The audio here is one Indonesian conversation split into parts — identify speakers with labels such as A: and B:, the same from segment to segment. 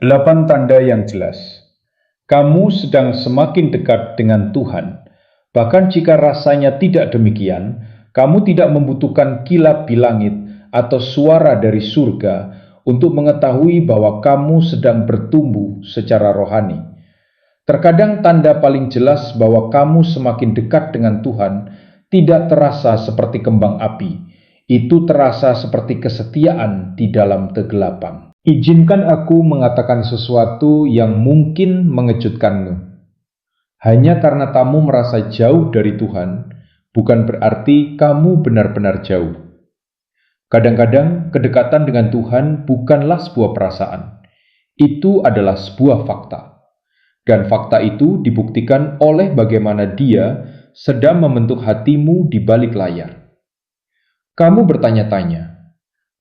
A: 8 tanda yang jelas. Kamu sedang semakin dekat dengan Tuhan. Bahkan jika rasanya tidak demikian, kamu tidak membutuhkan kilap di langit atau suara dari surga untuk mengetahui bahwa kamu sedang bertumbuh secara rohani. Terkadang tanda paling jelas bahwa kamu semakin dekat dengan Tuhan tidak terasa seperti kembang api. Itu terasa seperti kesetiaan di dalam kegelapan. Izinkan aku mengatakan sesuatu yang mungkin mengejutkanmu. Hanya karena kamu merasa jauh dari Tuhan, bukan berarti kamu benar-benar jauh. Kadang-kadang kedekatan dengan Tuhan bukanlah sebuah perasaan. Itu adalah sebuah fakta. Dan fakta itu dibuktikan oleh bagaimana Dia sedang membentuk hatimu di balik layar. Kamu bertanya-tanya,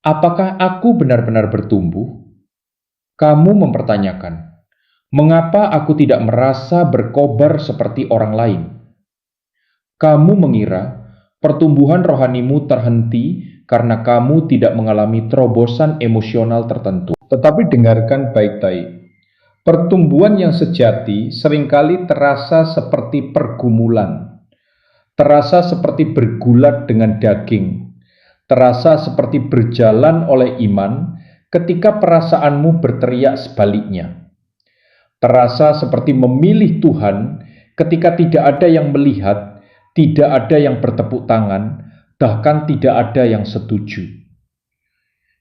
A: apakah aku benar-benar bertumbuh? Kamu mempertanyakan, mengapa aku tidak merasa berkobar seperti orang lain? Kamu mengira pertumbuhan rohanimu terhenti karena kamu tidak mengalami terobosan emosional tertentu. Tetapi dengarkan baik-baik. Pertumbuhan yang sejati seringkali terasa seperti pergumulan, terasa seperti bergulat dengan daging, terasa seperti berjalan oleh iman ketika perasaanmu berteriak sebaliknya. Terasa seperti memilih Tuhan ketika tidak ada yang melihat, tidak ada yang bertepuk tangan, bahkan tidak ada yang setuju.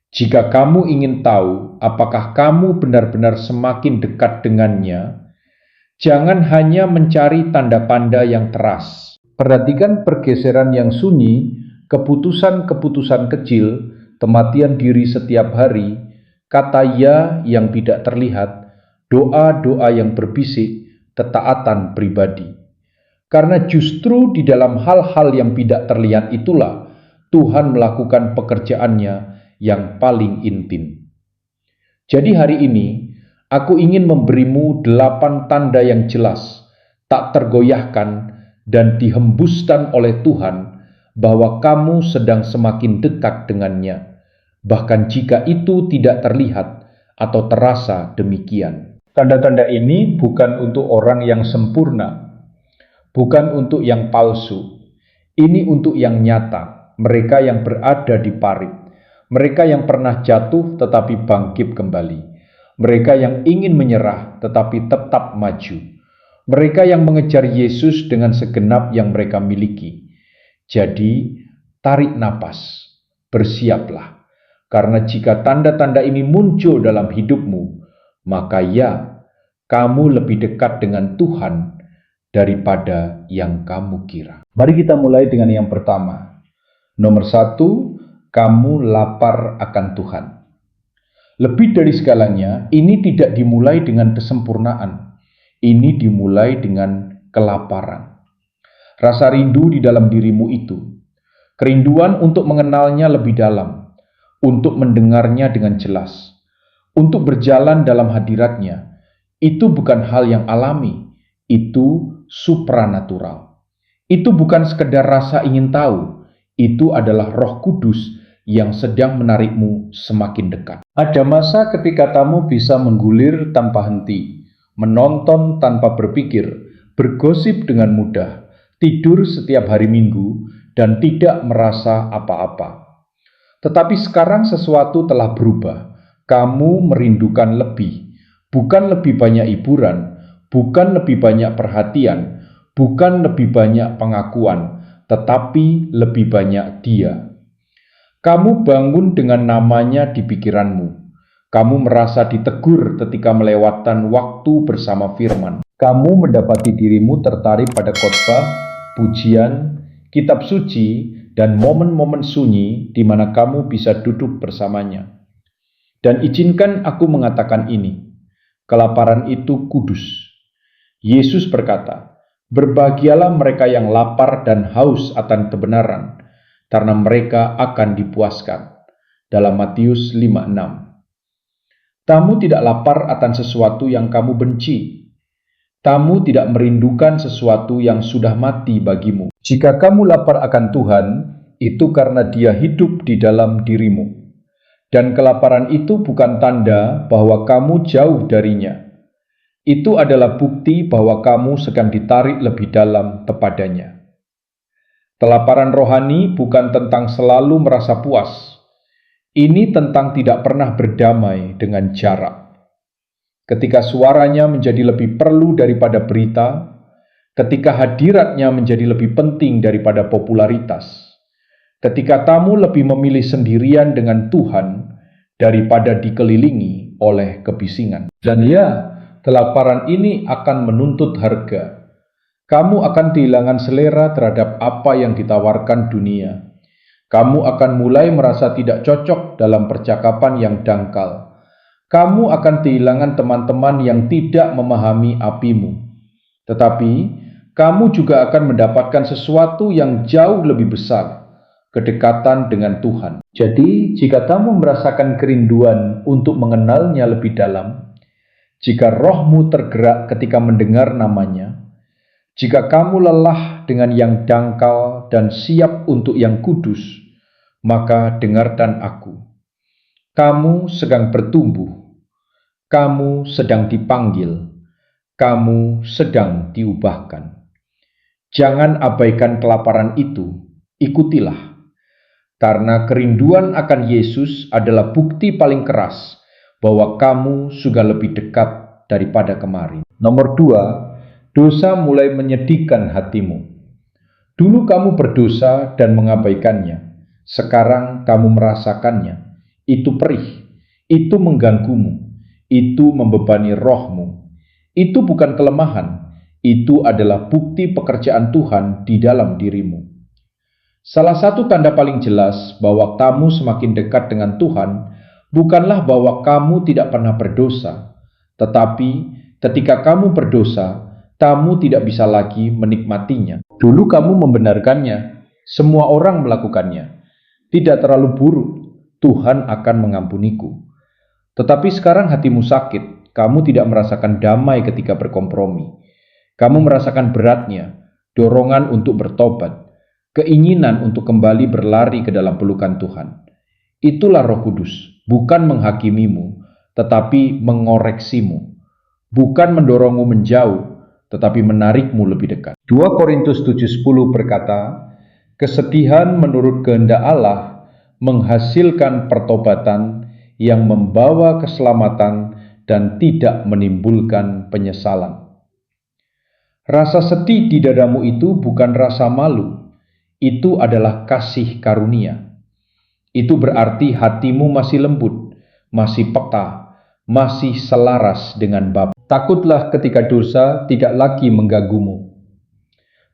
A: Jika kamu ingin tahu apakah kamu benar-benar semakin dekat dengannya, jangan hanya mencari tanda-tanda yang teras. Perhatikan pergeseran yang sunyi, keputusan-keputusan kecil, kematian diri setiap hari, kata ya yang tidak terlihat, doa-doa yang berbisik, ketaatan pribadi. Karena justru di dalam hal-hal yang tidak terlihat itulah Tuhan melakukan pekerjaannya yang paling intim. Jadi hari ini, aku ingin memberimu 8 tanda yang jelas, tak tergoyahkan dan dihembuskan oleh Tuhan bahwa kamu sedang semakin dekat dengannya, bahkan jika itu tidak terlihat atau terasa demikian. Tanda-tanda ini bukan untuk orang yang sempurna, bukan untuk yang palsu. Ini untuk yang nyata, mereka yang berada di parit, mereka yang pernah jatuh tetapi bangkit kembali, mereka yang ingin menyerah tetapi tetap maju, mereka yang mengejar Yesus dengan segenap yang mereka miliki. Jadi, tarik napas, bersiaplah, karena jika tanda-tanda ini muncul dalam hidupmu, maka ya, kamu lebih dekat dengan Tuhan daripada yang kamu kira. Mari kita mulai dengan yang pertama. Nomor 1, kamu lapar akan Tuhan. Lebih dari segalanya, ini tidak dimulai dengan kesempurnaan. Ini dimulai dengan kelaparan. Rasa rindu di dalam dirimu itu. Kerinduan untuk mengenalnya lebih dalam. Untuk mendengarnya dengan jelas. Untuk berjalan dalam hadiratnya. Itu bukan hal yang alami. Itu supranatural. Itu bukan sekedar rasa ingin tahu. Itu adalah Roh Kudus yang sedang menarikmu semakin dekat. Ada masa ketika kamu bisa menggulir tanpa henti, menonton tanpa berpikir, bergosip dengan mudah, tidur setiap hari Minggu, dan tidak merasa apa-apa. Tetapi sekarang sesuatu telah berubah. Kamu merindukan lebih, bukan lebih banyak hiburan, bukan lebih banyak perhatian, bukan lebih banyak pengakuan, tetapi lebih banyak Dia. Kamu bangun dengan namanya di pikiranmu. Kamu merasa ditegur ketika melewatkan waktu bersama firman. Kamu mendapati dirimu tertarik pada khotbah, pujian, kitab suci, dan momen-momen sunyi di mana kamu bisa duduk bersamanya. Dan izinkan aku mengatakan ini, kelaparan itu kudus. Yesus berkata, berbahagialah mereka yang lapar dan haus akan kebenaran, karena mereka akan dipuaskan. Dalam Matius 5:6. Kamu tidak lapar akan sesuatu yang kamu benci. Kamu tidak merindukan sesuatu yang sudah mati bagimu. Jika kamu lapar akan Tuhan, itu karena Dia hidup di dalam dirimu. Dan kelaparan itu bukan tanda bahwa kamu jauh darinya. Itu adalah bukti bahwa kamu sedang ditarik lebih dalam kepadanya. Kelaparan rohani bukan tentang selalu merasa puas. Ini tentang tidak pernah berdamai dengan jarak. Ketika suaranya menjadi lebih perlu daripada berita, ketika hadiratnya menjadi lebih penting daripada popularitas, ketika kamu lebih memilih sendirian dengan Tuhan daripada dikelilingi oleh kebisingan. Dan ya, kelaparan ini akan menuntut harga. Kamu akan kehilangan selera terhadap apa yang ditawarkan dunia. Kamu akan mulai merasa tidak cocok dalam percakapan yang dangkal. Kamu akan kehilangan teman-teman yang tidak memahami apimu. Tetapi, kamu juga akan mendapatkan sesuatu yang jauh lebih besar, kedekatan dengan Tuhan. Jadi, jika kamu merasakan kerinduan untuk mengenalnya lebih dalam, jika rohmu tergerak ketika mendengar namanya, jika kamu lelah dengan yang dangkal dan siap untuk yang kudus, maka dengarkan aku. Kamu sedang bertumbuh, kamu sedang dipanggil, kamu sedang diubahkan. Jangan abaikan kelaparan itu, ikutilah. Karena kerinduan akan Yesus adalah bukti paling keras bahwa kamu sudah lebih dekat daripada kemarin. Nomor 2, dosa mulai menyedihkan hatimu. Dulu kamu berdosa dan mengabaikannya. Sekarang kamu merasakannya. Itu perih, itu mengganggumu, itu membebani rohmu. Itu bukan kelemahan, itu adalah bukti pekerjaan Tuhan di dalam dirimu. Salah satu tanda paling jelas bahwa kamu semakin dekat dengan Tuhan bukanlah bahwa kamu tidak pernah berdosa, tetapi ketika kamu berdosa, kamu tidak bisa lagi menikmatinya. Dulu kamu membenarkannya, semua orang melakukannya. Tidak terlalu buruk, Tuhan akan mengampuniku. Tetapi sekarang hatimu sakit, kamu tidak merasakan damai ketika berkompromi. Kamu merasakan beratnya, dorongan untuk bertobat, keinginan untuk kembali berlari ke dalam pelukan Tuhan. Itulah Roh Kudus, bukan menghakimimu, tetapi mengoreksimu. Bukan mendorongmu menjauh, tetapi menarikmu lebih dekat. 2 Korintus 7:10 berkata, kesedihan menurut kehendak Allah menghasilkan pertobatan yang membawa keselamatan dan tidak menimbulkan penyesalan. Rasa sedih di dadamu itu bukan rasa malu, itu adalah kasih karunia. Itu berarti hatimu masih lembut, masih peka, masih selaras dengan Bapa. Takutlah ketika dosa tidak lagi mengganggumu.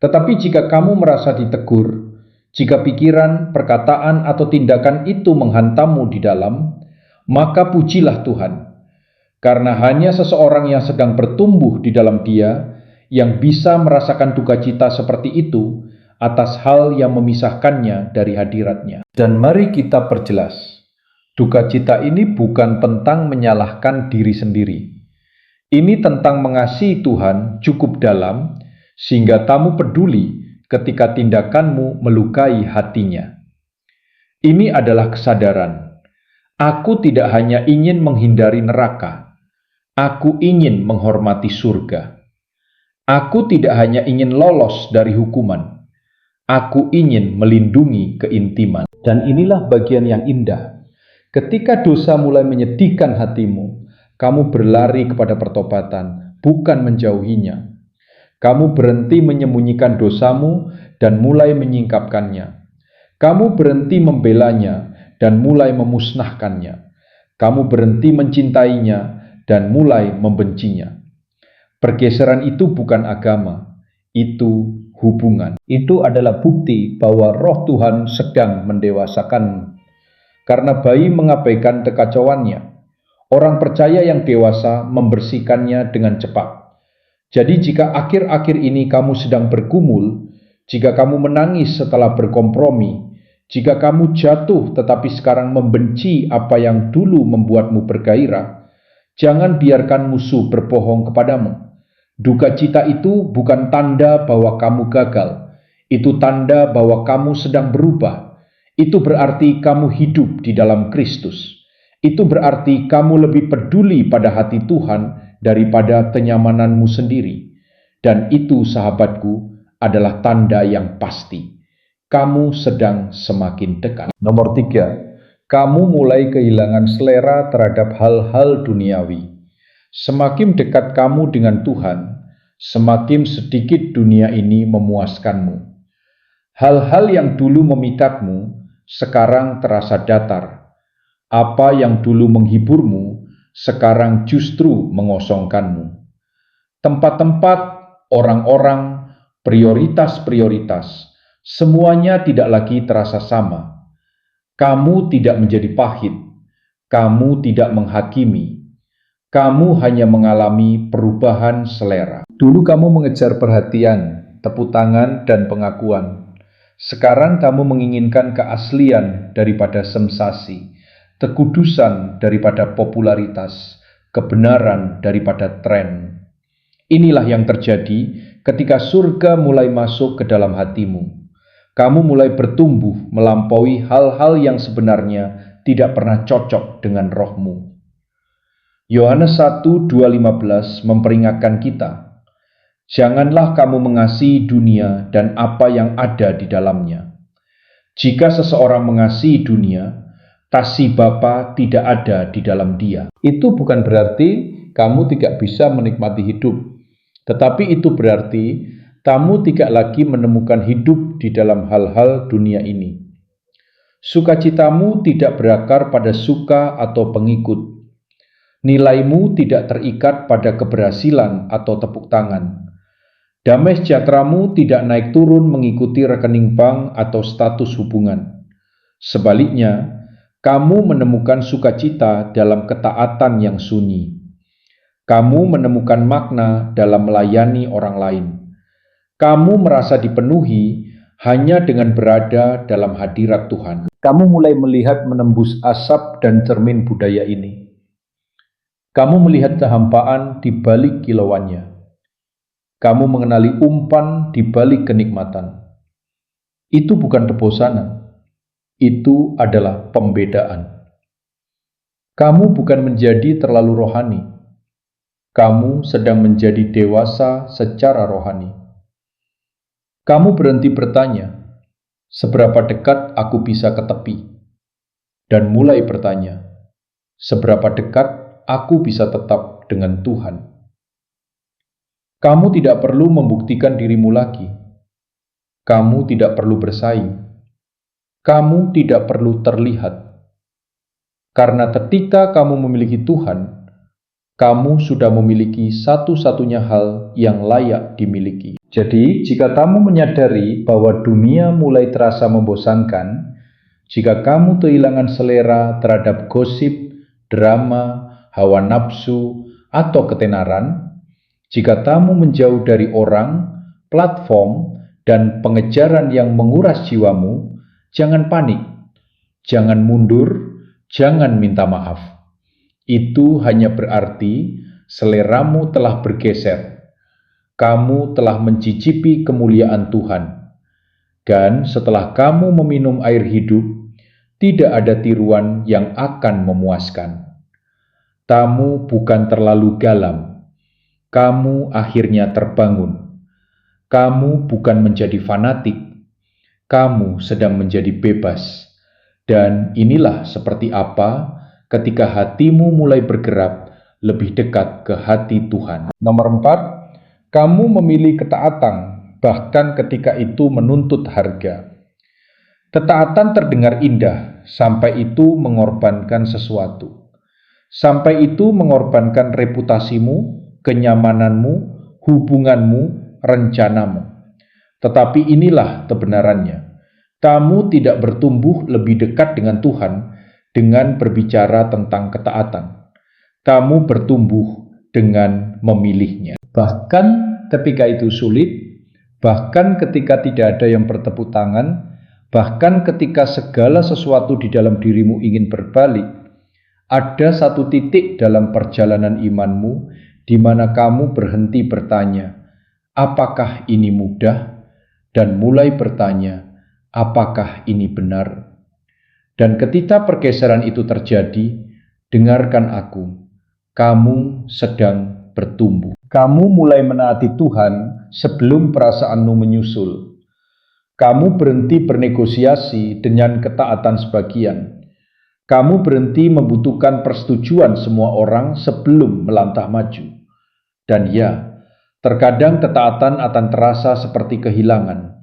A: Tetapi jika kamu merasa ditegur, jika pikiran, perkataan, atau tindakan itu menghantammu di dalam, maka pujilah Tuhan. Karena hanya seseorang yang sedang bertumbuh di dalam Dia yang bisa merasakan duka cita seperti itu atas hal yang memisahkannya dari hadiratnya. Dan mari kita perjelas, duka cita ini bukan tentang menyalahkan diri sendiri. Ini tentang mengasihi Tuhan cukup dalam sehingga kamu peduli ketika tindakanmu melukai hatinya. Ini adalah kesadaran. Aku tidak hanya ingin menghindari neraka, aku ingin menghormati surga. Aku tidak hanya ingin lolos dari hukuman, aku ingin melindungi keintiman. Dan inilah bagian yang indah. Ketika dosa mulai menyedihkan hatimu, kamu berlari kepada pertobatan, bukan menjauhinya. Kamu berhenti menyembunyikan dosamu dan mulai menyingkapkannya. Kamu berhenti membelanya dan mulai memusnahkannya. Kamu berhenti mencintainya dan mulai membencinya. Pergeseran itu bukan agama, itu hubungan. Itu adalah bukti bahwa Roh Tuhan sedang mendewasakanmu. Karena bayi mengabaikan kekacauannya, orang percaya yang dewasa membersihkannya dengan cepat. Jadi jika akhir-akhir ini kamu sedang bergumul, jika kamu menangis setelah berkompromi, jika kamu jatuh tetapi sekarang membenci apa yang dulu membuatmu bergairah, jangan biarkan musuh berbohong kepadamu. Duka cita itu bukan tanda bahwa kamu gagal. Itu tanda bahwa kamu sedang berubah. Itu berarti kamu hidup di dalam Kristus. Itu berarti kamu lebih peduli pada hati Tuhan daripada kenyamananmu sendiri. Dan itu, sahabatku, adalah tanda yang pasti. Kamu sedang semakin dekat. Nomor 3, kamu mulai kehilangan selera terhadap hal-hal duniawi. Semakin dekat kamu dengan Tuhan, semakin sedikit dunia ini memuaskanmu. Hal-hal yang dulu memikatmu, sekarang terasa datar. Apa yang dulu menghiburmu, sekarang justru mengosongkanmu. Tempat-tempat, orang-orang, prioritas-prioritas, semuanya tidak lagi terasa sama. Kamu tidak menjadi pahit, kamu tidak menghakimi, kamu hanya mengalami perubahan selera. Dulu kamu mengejar perhatian, tepuk tangan, dan pengakuan. Sekarang kamu menginginkan keaslian daripada sensasi, kekudusan daripada popularitas, kebenaran daripada tren. Inilah yang terjadi ketika surga mulai masuk ke dalam hatimu. Kamu mulai bertumbuh melampaui hal-hal yang sebenarnya tidak pernah cocok dengan rohmu. Yohanes 1:2-15 memperingatkan kita, janganlah kamu mengasihi dunia dan apa yang ada di dalamnya. Jika seseorang mengasihi dunia, kasih Bapa tidak ada di dalam dia. Itu bukan berarti kamu tidak bisa menikmati hidup, tetapi itu berarti kamu tidak lagi menemukan hidup di dalam hal-hal dunia ini. Sukacitamu tidak berakar pada suka atau pengikut. Nilaimu tidak terikat pada keberhasilan atau tepuk tangan. Damai sejahteramu tidak naik turun mengikuti rekening bank atau status hubungan. Sebaliknya, kamu menemukan sukacita dalam ketaatan yang sunyi. Kamu menemukan makna dalam melayani orang lain. Kamu merasa dipenuhi hanya dengan berada dalam hadirat Tuhan. Kamu mulai melihat menembus asap dan cermin budaya ini. Kamu melihat kehampaan di balik kilauannya. Kamu mengenali umpan di balik kenikmatan. Itu bukan kebosanan. Itu adalah pembedaan. Kamu bukan menjadi terlalu rohani. Kamu sedang menjadi dewasa secara rohani. Kamu berhenti bertanya, seberapa dekat aku bisa ke tepi? Dan mulai bertanya, seberapa dekat aku bisa tetap dengan Tuhan. Kamu tidak perlu membuktikan dirimu lagi. Kamu tidak perlu bersaing. Kamu tidak perlu terlihat. Karena ketika kamu memiliki Tuhan, kamu sudah memiliki satu-satunya hal yang layak dimiliki. Jadi, jika kamu menyadari bahwa dunia mulai terasa membosankan, jika kamu kehilangan selera terhadap gosip, drama, hawa nafsu, atau ketenaran, jika kamu menjauh dari orang, platform, dan pengejaran yang menguras jiwamu, jangan panik, jangan mundur, jangan minta maaf. Itu hanya berarti seleramu telah bergeser. Kamu telah mencicipi kemuliaan Tuhan. Dan setelah kamu meminum air hidup, tidak ada tiruan yang akan memuaskan. Kamu bukan terlalu galam. Kamu akhirnya terbangun. Kamu bukan menjadi fanatik. Kamu sedang menjadi bebas. Dan inilah seperti apa ketika hatimu mulai bergerak lebih dekat ke hati Tuhan. Nomor 4, kamu memilih ketaatan, bahkan ketika itu menuntut harga. Ketaatan terdengar indah, sampai itu mengorbankan sesuatu. Sampai itu mengorbankan reputasimu, kenyamananmu, hubunganmu, rencanamu. Tetapi inilah kebenarannya. Kamu tidak bertumbuh lebih dekat dengan Tuhan dengan berbicara tentang ketaatan. Kamu bertumbuh dengan memilihnya. Bahkan ketika itu sulit, bahkan ketika tidak ada yang bertepuk tangan, bahkan ketika segala sesuatu di dalam dirimu ingin berbalik, ada satu titik dalam perjalanan imanmu di mana kamu berhenti bertanya, apakah ini mudah? Dan mulai bertanya, apakah ini benar? Dan ketika pergeseran itu terjadi, dengarkan aku, kamu sedang bertumbuh. Kamu mulai menaati Tuhan sebelum perasaanmu menyusul. Kamu berhenti bernegosiasi dengan ketaatan sebagian. Kamu berhenti membutuhkan persetujuan semua orang sebelum melangkah maju. Dan ya, terkadang ketaatan akan terasa seperti kehilangan.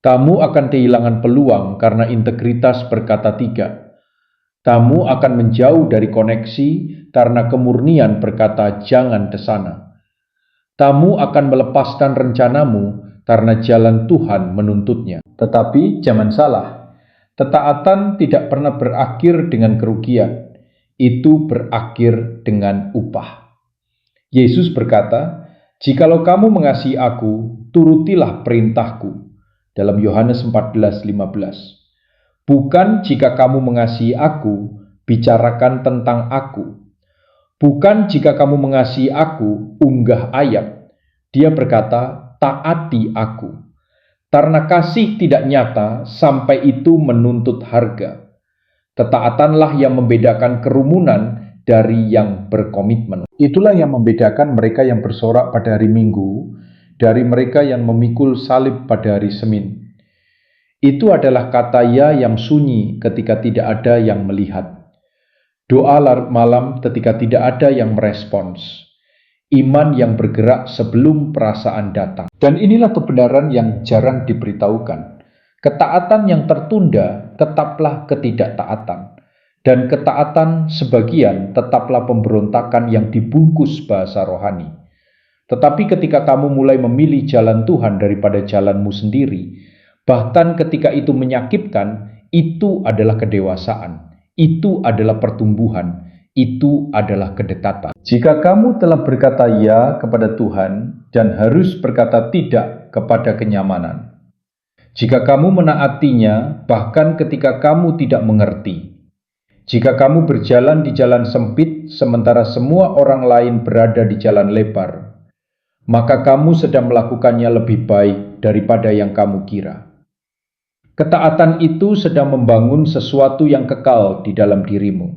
A: Kamu akan kehilangan peluang karena integritas berkata tidak. Kamu akan menjauh dari koneksi karena kemurnian berkata jangan ke sana. Kamu akan melepaskan rencanamu karena jalan Tuhan menuntutnya. Tetapi jangan salah, ketaatan tidak pernah berakhir dengan kerugian. Itu berakhir dengan upah. Yesus berkata, "Jikalau kamu mengasihi aku, turutilah perintahku." Dalam Yohanes 14:15. Bukan jika kamu mengasihi aku, bicarakan tentang aku. Bukan jika kamu mengasihi aku, unggah ayat. Dia berkata, taati aku. Karena kasih tidak nyata, sampai itu menuntut harga. Ketaatanlah yang membedakan kerumunan dari yang berkomitmen. Itulah yang membedakan mereka yang bersorak pada hari Minggu dari mereka yang memikul salib pada hari Senin. Itu adalah kata ya yang sunyi ketika tidak ada yang melihat. Doa larut malam ketika tidak ada yang merespons. Iman yang bergerak sebelum perasaan datang. Dan inilah kebenaran yang jarang diberitahukan. Ketaatan yang tertunda tetaplah ketidaktaatan. Dan ketaatan sebagian tetaplah pemberontakan yang dibungkus bahasa rohani. Tetapi ketika kamu mulai memilih jalan Tuhan daripada jalanmu sendiri, bahkan ketika itu menyakitkan, itu adalah kedewasaan. Itu adalah pertumbuhan, itu adalah kedekatan. Jika kamu telah berkata ya kepada Tuhan dan harus berkata tidak kepada kenyamanan. Jika kamu menaatinya bahkan ketika kamu tidak mengerti. Jika kamu berjalan di jalan sempit sementara semua orang lain berada di jalan lebar, maka kamu sedang melakukannya lebih baik daripada yang kamu kira. Ketaatan itu sedang membangun sesuatu yang kekal di dalam dirimu.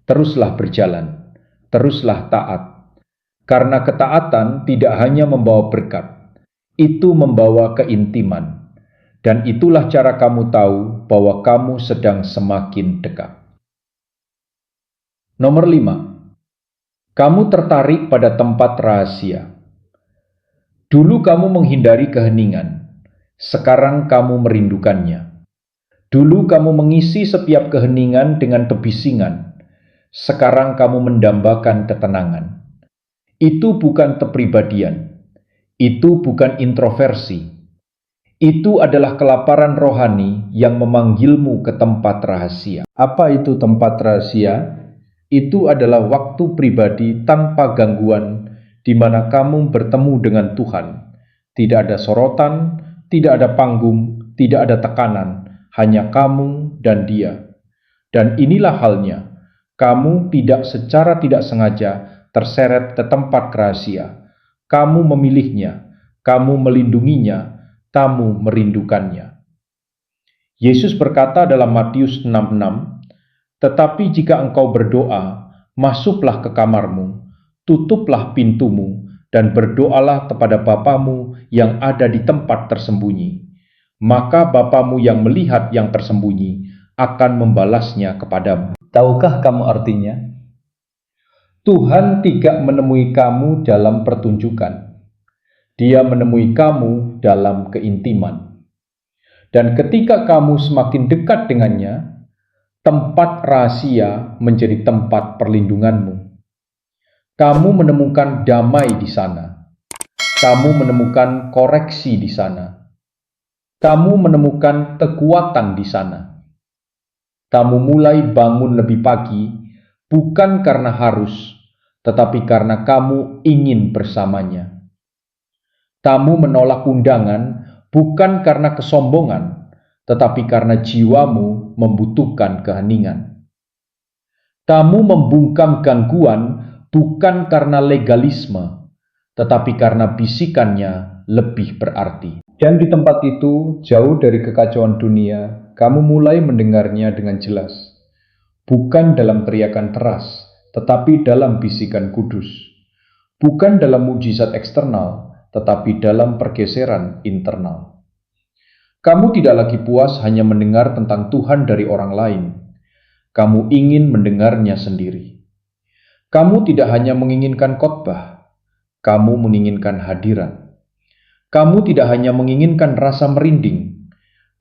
A: Teruslah berjalan, teruslah taat. Karena ketaatan tidak hanya membawa berkat, itu membawa keintiman. Dan itulah cara kamu tahu bahwa kamu sedang semakin dekat. Nomor 5. Kamu tertarik pada tempat rahasia. Dulu kamu menghindari keheningan. Sekarang kamu merindukannya. Dulu kamu mengisi setiap keheningan dengan kebisingan. Sekarang kamu mendambakan ketenangan. Itu bukan kepribadian. Itu bukan introversi. Itu adalah kelaparan rohani yang memanggilmu ke tempat rahasia. Apa itu tempat rahasia? Itu adalah waktu pribadi tanpa gangguan di mana kamu bertemu dengan Tuhan. Tidak ada sorotan, tidak ada panggung, tidak ada tekanan, hanya kamu dan Dia. Dan inilah halnya, kamu tidak secara tidak sengaja terseret ke tempat rahasia. Kamu memilihnya, kamu melindunginya, kamu merindukannya. Yesus berkata dalam Matius 6:6, "Tetapi jika engkau berdoa, masuklah ke kamarmu, tutuplah pintumu, dan berdoalah kepada Bapamu yang ada di tempat tersembunyi. Maka Bapamu yang melihat yang tersembunyi akan membalasnya kepadamu." Tahukah kamu artinya? Tuhan tidak menemui kamu dalam pertunjukan. Dia menemui kamu dalam keintiman. Dan ketika kamu semakin dekat dengannya, tempat rahasia menjadi tempat perlindunganmu. Kamu menemukan damai di sana. Kamu menemukan koreksi di sana. Kamu menemukan kekuatan di sana. Kamu mulai bangun lebih pagi, bukan karena harus, tetapi karena kamu ingin bersamanya. Kamu menolak undangan, bukan karena kesombongan, tetapi karena jiwamu membutuhkan keheningan. Kamu membungkam gangguan, bukan karena legalisme, tetapi karena bisikannya lebih berarti. Dan di tempat itu, jauh dari kekacauan dunia, kamu mulai mendengarnya dengan jelas. bukan dalam teriakan teras, tetapi dalam bisikan kudus, bukan dalam mujizat eksternal, tetapi dalam pergeseran internal. Kamu tidak lagi puas hanya mendengar tentang Tuhan dari orang lain. Kamu ingin mendengarnya sendiri. Kamu tidak hanya menginginkan khotbah, kamu menginginkan hadirat. Kamu tidak hanya menginginkan rasa merinding,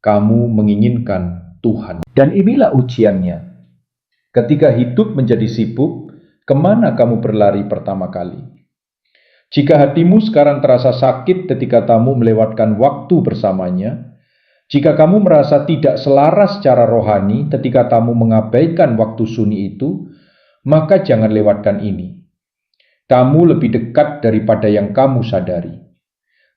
A: kamu menginginkan Tuhan. Dan inilah ujiannya. Ketika hidup menjadi sibuk, kemana kamu berlari pertama kali? Jika hatimu sekarang terasa sakit ketika kamu melewatkan waktu bersamanya, jika kamu merasa tidak selaras secara rohani ketika kamu mengabaikan waktu sunyi itu, maka jangan lewatkan ini. Kamu lebih dekat daripada yang kamu sadari.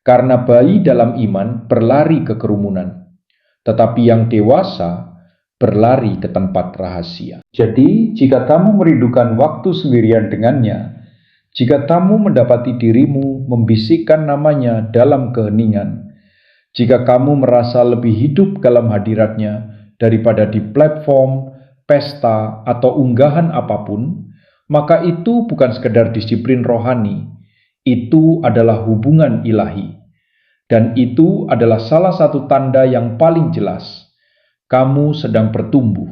A: Karena bayi dalam iman berlari ke kerumunan, tetapi yang dewasa berlari ke tempat rahasia. Jadi, jika kamu merindukan waktu sendirian dengannya, jika kamu mendapati dirimu membisikkan namanya dalam keheningan, jika kamu merasa lebih hidup dalam hadiratnya daripada di platform, pesta, atau unggahan apapun, maka itu bukan sekedar disiplin rohani, itu adalah hubungan ilahi. Dan itu adalah salah satu tanda yang paling jelas. Kamu sedang bertumbuh.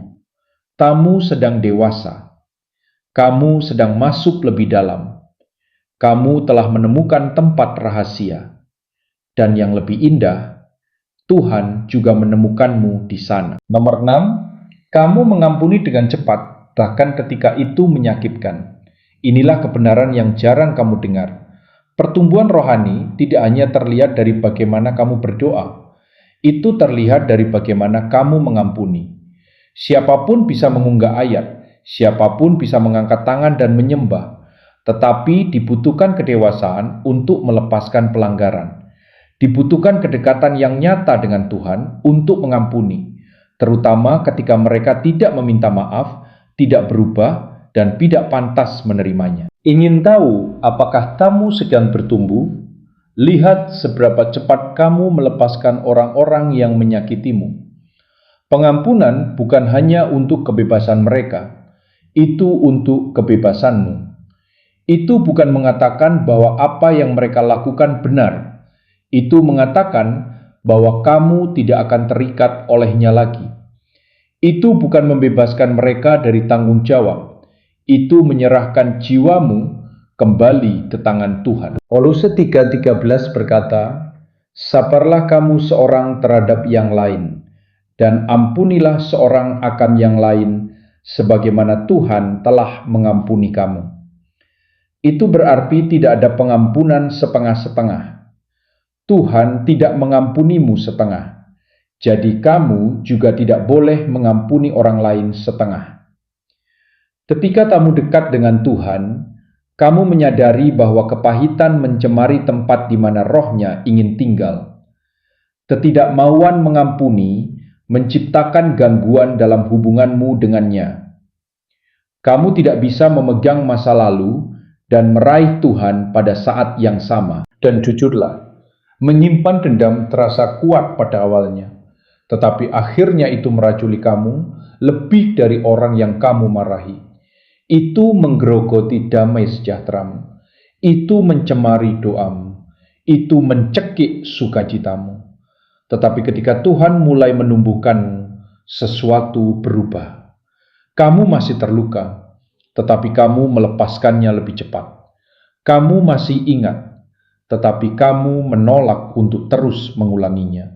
A: Kamu sedang dewasa. Kamu sedang masuk lebih dalam. Kamu telah menemukan tempat rahasia. Dan yang lebih indah, Tuhan juga menemukanmu di sana. Nomor 6, kamu mengampuni dengan cepat, bahkan ketika itu menyakitkan. Inilah kebenaran yang jarang kamu dengar. Pertumbuhan rohani tidak hanya terlihat dari bagaimana kamu berdoa, itu terlihat dari bagaimana kamu mengampuni. Siapapun bisa mengunggah ayat, siapapun bisa mengangkat tangan dan menyembah, tetapi dibutuhkan kedewasaan untuk melepaskan pelanggaran. Dibutuhkan kedekatan yang nyata dengan Tuhan untuk mengampuni, terutama ketika mereka tidak meminta maaf, tidak berubah, dan tidak pantas menerimanya. Ingin tahu apakah kamu sedang bertumbuh? Lihat seberapa cepat kamu melepaskan orang-orang yang menyakitimu. Pengampunan bukan hanya untuk kebebasan mereka, itu untuk kebebasanmu. Itu bukan mengatakan bahwa apa yang mereka lakukan benar. Itu mengatakan bahwa kamu tidak akan terikat olehnya lagi. Itu bukan membebaskan mereka dari tanggung jawab. Itu menyerahkan jiwamu kembali ke tangan Tuhan. Kolose 3:13 berkata, sabarlah kamu seorang terhadap yang lain, dan ampunilah seorang akan yang lain, sebagaimana Tuhan telah mengampuni kamu. Itu berarti tidak ada pengampunan setengah-setengah. Tuhan tidak mengampunimu setengah, jadi kamu juga tidak boleh mengampuni orang lain setengah. Ketika kamu dekat dengan Tuhan, kamu menyadari bahwa kepahitan mencemari tempat di mana rohnya ingin tinggal. Ketidakmauan mengampuni menciptakan gangguan dalam hubunganmu dengannya. Kamu tidak bisa memegang masa lalu dan meraih Tuhan pada saat yang sama. Dan jujurlah, menyimpan dendam terasa kuat pada awalnya, tetapi akhirnya itu meracuni kamu lebih dari orang yang kamu marahi. Itu menggerogoti damai sejahteramu. Itu mencemari doamu. Itu mencekik sukacitamu. Tetapi ketika Tuhan mulai menumbuhkanmu, sesuatu berubah. Kamu masih terluka, tetapi kamu melepaskannya lebih cepat. Kamu masih ingat, tetapi kamu menolak untuk terus mengulanginya.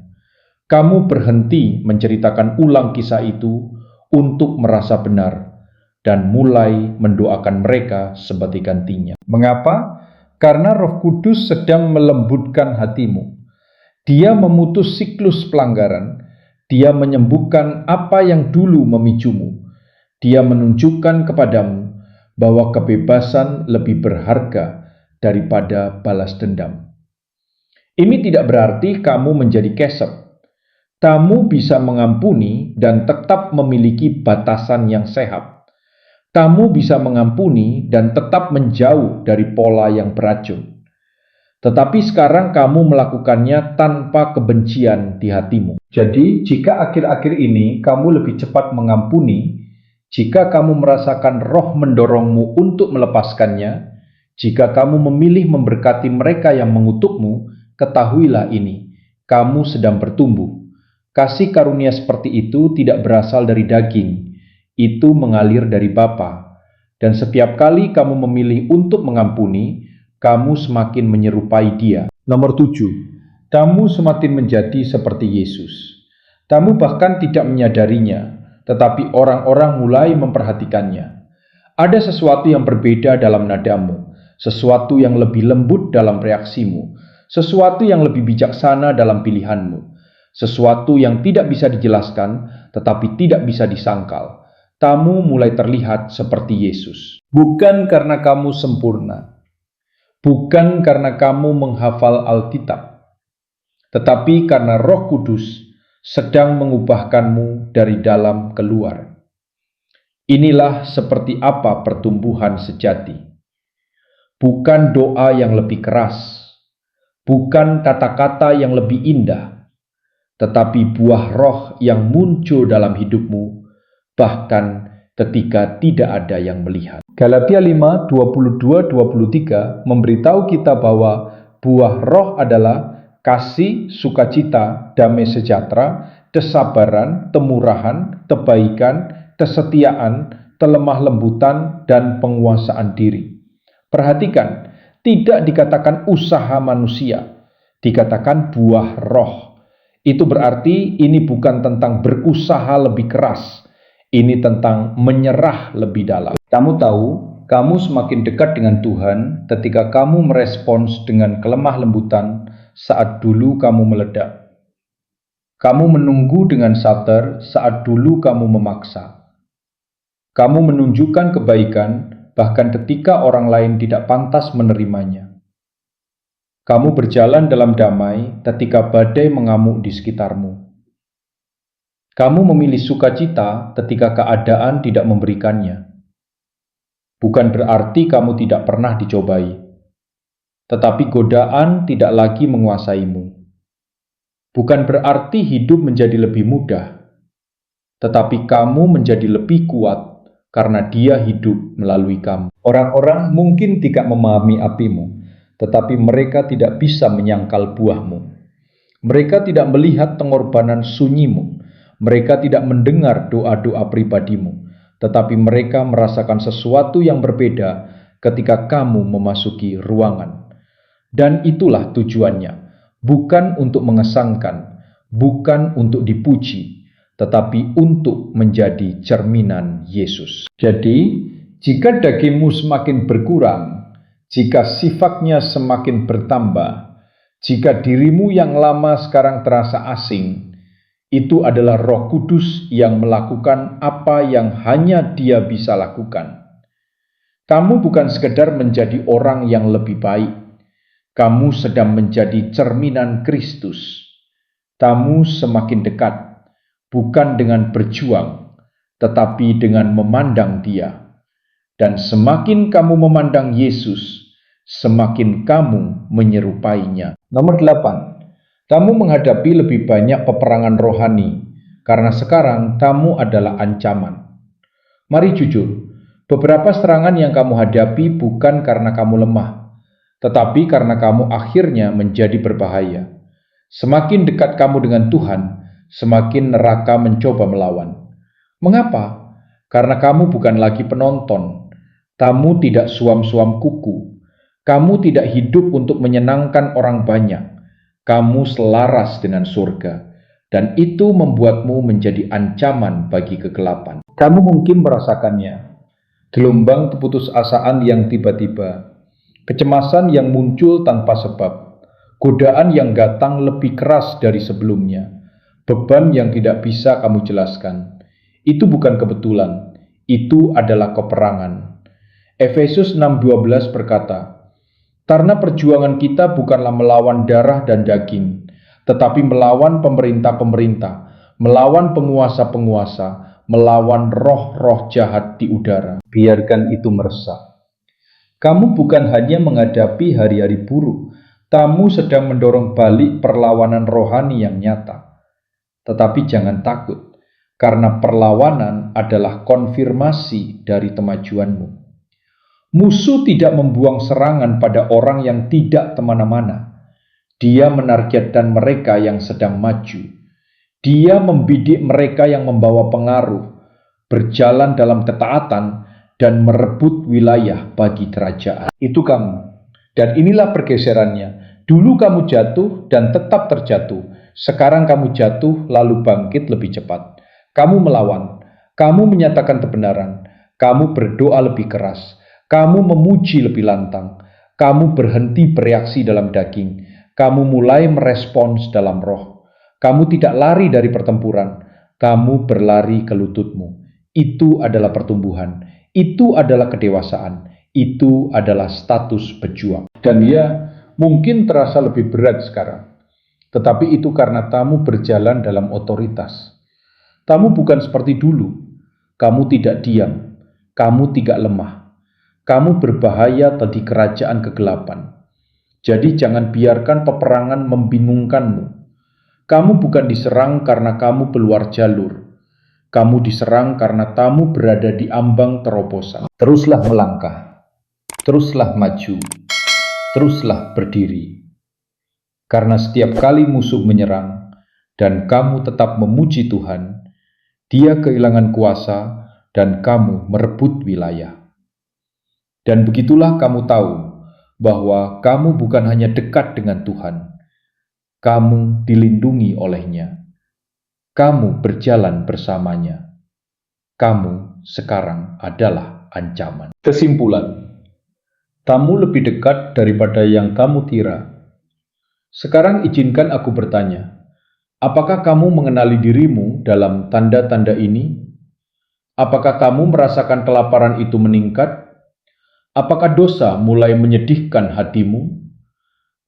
A: Kamu berhenti menceritakan ulang kisah itu untuk merasa benar, dan mulai mendoakan mereka sebagai gantinya. Mengapa? Karena Roh Kudus sedang melembutkan hatimu. Dia memutus siklus pelanggaran. Dia menyembuhkan apa yang dulu memicumu. Dia menunjukkan kepadamu bahwa kebebasan lebih berharga daripada balas dendam. Ini tidak berarti kamu menjadi kesep. Kamu bisa mengampuni dan tetap memiliki batasan yang sehat. Kamu bisa mengampuni dan tetap menjauh dari pola yang beracun. Tetapi sekarang kamu melakukannya tanpa kebencian di hatimu. Jadi, jika akhir-akhir ini kamu lebih cepat mengampuni, Jika kamu merasakan roh mendorongmu untuk melepaskannya, jika kamu memilih memberkati mereka yang mengutukmu, ketahuilah ini, kamu sedang bertumbuh. Kasih karunia seperti itu tidak berasal dari daging, itu mengalir dari Bapa. Dan setiap kali kamu memilih untuk mengampuni, kamu semakin menyerupai Dia. Nomor 7. Kamu semakin menjadi seperti Yesus. Kamu bahkan tidak menyadarinya, tetapi orang-orang mulai memperhatikannya. Ada sesuatu yang berbeda dalam nadamu, sesuatu yang lebih lembut dalam reaksimu, sesuatu yang lebih bijaksana dalam pilihanmu, sesuatu yang tidak bisa dijelaskan tetapi tidak bisa disangkal. Kamu mulai terlihat seperti Yesus. Bukan karena kamu sempurna, bukan karena kamu menghafal Alkitab, tetapi karena Roh Kudus sedang mengubahkanmu dari dalam keluar. Inilah seperti apa pertumbuhan sejati. Bukan doa yang lebih keras, bukan kata-kata yang lebih indah, tetapi buah roh yang muncul dalam hidupmu, bahkan ketika tidak ada yang melihat. Galatia 5, 22-23 memberitahu kita bahwa buah roh adalah kasih, sukacita, damai sejahtera, kesabaran, kemurahan, kebaikan, kesetiaan, kelemah lembutan, dan penguasaan diri. Perhatikan, tidak dikatakan usaha manusia, dikatakan buah roh. Itu berarti ini bukan tentang berusaha lebih keras, ini tentang menyerah lebih dalam. Kamu tahu, kamu semakin dekat dengan Tuhan ketika kamu merespons dengan kelemah lembutan saat dulu kamu meledak. Kamu menunggu dengan sabar saat dulu kamu memaksa. Kamu menunjukkan kebaikan bahkan ketika orang lain tidak pantas menerimanya. Kamu berjalan dalam damai ketika badai mengamuk di sekitarmu. Kamu memilih sukacita ketika keadaan tidak memberikannya. Bukan berarti kamu tidak pernah dicobai, tetapi godaan tidak lagi menguasaimu. Bukan berarti hidup menjadi lebih mudah, tetapi kamu menjadi lebih kuat karena Dia hidup melalui kamu. Orang-orang mungkin tidak memahami apimu, tetapi mereka tidak bisa menyangkal buahmu. Mereka tidak melihat pengorbanan sunyimu. Mereka tidak mendengar doa-doa pribadimu, tetapi mereka merasakan sesuatu yang berbeda ketika kamu memasuki ruangan. Dan itulah tujuannya, bukan untuk mengesankan, bukan untuk dipuji, tetapi untuk menjadi cerminan Yesus. Jadi, jika dagingmu semakin berkurang, jika sifatnya semakin bertambah, jika dirimu yang lama sekarang terasa asing, itu adalah Roh Kudus yang melakukan apa yang hanya Dia bisa lakukan. Kamu bukan sekedar menjadi orang yang lebih baik, kamu sedang menjadi cerminan Kristus. Kamu semakin dekat, bukan dengan berjuang, tetapi dengan memandang Dia. Dan semakin kamu memandang Yesus, semakin kamu menyerupainya. Nomor 8. Kamu menghadapi lebih banyak peperangan rohani, karena sekarang kamu adalah ancaman. Mari jujur, beberapa serangan yang kamu hadapi bukan karena kamu lemah, tetapi karena kamu akhirnya menjadi berbahaya. Semakin dekat kamu dengan Tuhan, semakin neraka mencoba melawan. Mengapa? Karena kamu bukan lagi penonton. Kamu tidak suam-suam kuku. Kamu tidak hidup untuk menyenangkan orang banyak. Kamu selaras dengan surga, dan itu membuatmu menjadi ancaman bagi kegelapan. Kamu mungkin merasakannya, gelombang keputusasaan yang tiba-tiba, kecemasan yang muncul tanpa sebab, godaan yang datang lebih keras dari sebelumnya, beban yang tidak bisa kamu jelaskan. Itu bukan kebetulan, itu adalah peperangan. Efesus 6:12 berkata, karena perjuangan kita bukanlah melawan darah dan daging, tetapi melawan pemerintah-pemerintah, melawan penguasa-penguasa, melawan roh-roh jahat di udara. Biarkan itu meresap. Kamu bukan hanya menghadapi hari-hari buruk, kamu sedang mendorong balik perlawanan rohani yang nyata. Tetapi jangan takut, karena perlawanan adalah konfirmasi dari kemajuanmu. Musuh tidak membuang serangan pada orang yang tidak kemana-mana. Dia menargetkan mereka yang sedang maju. Dia membidik mereka yang membawa pengaruh, berjalan dalam ketaatan, dan merebut wilayah bagi kerajaan. Itu kamu. Dan inilah pergeserannya. Dulu kamu jatuh dan tetap terjatuh. Sekarang kamu jatuh lalu bangkit lebih cepat. Kamu melawan. Kamu menyatakan kebenaran. Kamu berdoa lebih keras. Kamu memuji lebih lantang. Kamu berhenti bereaksi dalam daging. Kamu mulai merespons dalam roh. Kamu tidak lari dari pertempuran. Kamu berlari ke lututmu. Itu adalah pertumbuhan. Itu adalah kedewasaan. Itu adalah status pejuang. Dan ya, mungkin terasa lebih berat sekarang. Tetapi itu karena kamu berjalan dalam otoritas. Kamu bukan seperti dulu. Kamu tidak diam. Kamu tidak lemah. Kamu berbahaya di kerajaan kegelapan. Jadi jangan biarkan peperangan membingungkanmu. Kamu bukan diserang karena kamu keluar jalur. Kamu diserang karena kamu berada di ambang terobosan. Teruslah melangkah. Teruslah maju. Teruslah berdiri. Karena setiap kali musuh menyerang dan kamu tetap memuji Tuhan, Dia kehilangan kuasa dan kamu merebut wilayah. Dan begitulah kamu tahu bahwa kamu bukan hanya dekat dengan Tuhan, kamu dilindungi olehnya. Kamu berjalan bersamanya. Kamu sekarang adalah ancaman. Kesimpulan, kamu lebih dekat daripada yang kamu kira. Sekarang izinkan aku bertanya, apakah kamu mengenali dirimu dalam tanda-tanda ini? Apakah kamu merasakan kelaparan itu meningkat? Apakah dosa mulai menyedihkan hatimu?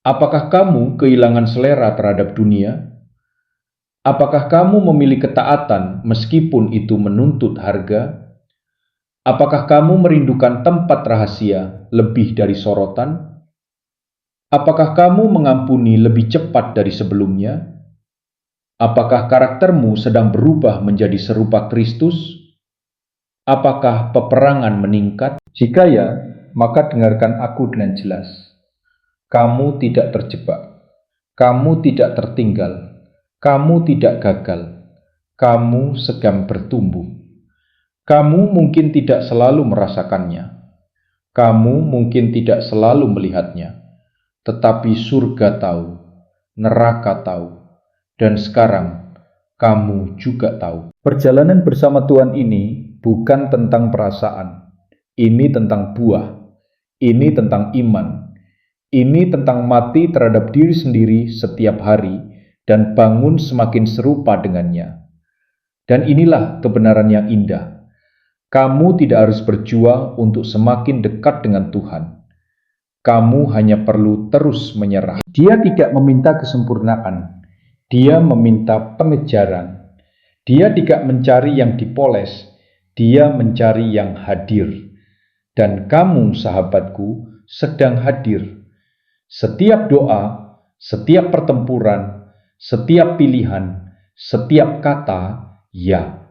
A: Apakah kamu kehilangan selera terhadap dunia? Apakah kamu memilih ketaatan meskipun itu menuntut harga? Apakah kamu merindukan tempat rahasia lebih dari sorotan? Apakah kamu mengampuni lebih cepat dari sebelumnya? Apakah karaktermu sedang berubah menjadi serupa Kristus? Apakah peperangan meningkat? Jika ya, maka dengarkan aku dengan jelas. Kamu tidak terjebak. Kamu tidak tertinggal. Kamu tidak gagal. Kamu sedang bertumbuh. Kamu mungkin tidak selalu merasakannya. Kamu mungkin tidak selalu melihatnya. Tetapi surga tahu, neraka tahu, dan sekarang kamu juga tahu. Perjalanan bersama Tuhan ini bukan tentang perasaan. Ini tentang buah. Ini tentang iman. Ini tentang mati terhadap diri sendiri setiap hari dan bangun semakin serupa dengannya. Dan inilah kebenaran yang indah. Kamu tidak harus berjuang untuk semakin dekat dengan Tuhan. Kamu hanya perlu terus menyerah. Dia tidak meminta kesempurnaan. Dia meminta pengejaran. Dia tidak mencari yang dipoles. Dia mencari yang hadir. Dan kamu, sahabatku, sedang hadir. Setiap doa, setiap pertempuran, setiap pilihan, setiap kata, ya.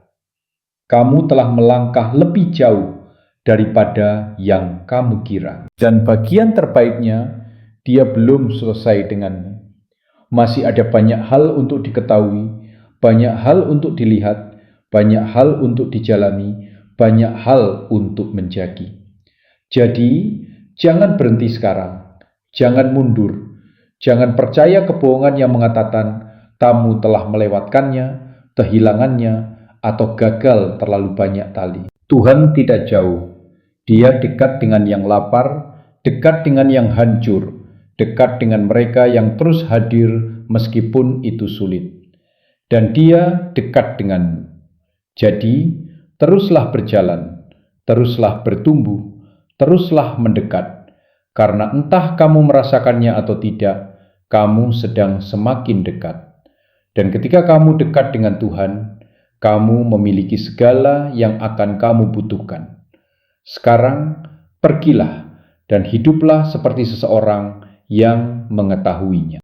A: Kamu telah melangkah lebih jauh daripada yang kamu kira. Dan bagian terbaiknya, dia belum selesai denganmu. Masih ada banyak hal untuk diketahui, banyak hal untuk dilihat, banyak hal untuk dijalani, banyak hal untuk menjadi. Jadi, jangan berhenti sekarang. Jangan mundur. Jangan percaya kebohongan yang mengatakan kamu telah melewatkannya, kehilangannya, atau gagal terlalu banyak tali. Tuhan tidak jauh. Dia dekat dengan yang lapar, dekat dengan yang hancur, dekat dengan mereka yang terus hadir meskipun itu sulit. Dan Dia dekat denganmu. Jadi, teruslah berjalan, teruslah bertumbuh, teruslah mendekat, karena entah kamu merasakannya atau tidak, kamu sedang semakin dekat. Dan ketika kamu dekat dengan Tuhan, kamu memiliki segala yang akan kamu butuhkan. Sekarang, pergilah dan hiduplah seperti seseorang yang mengetahuinya.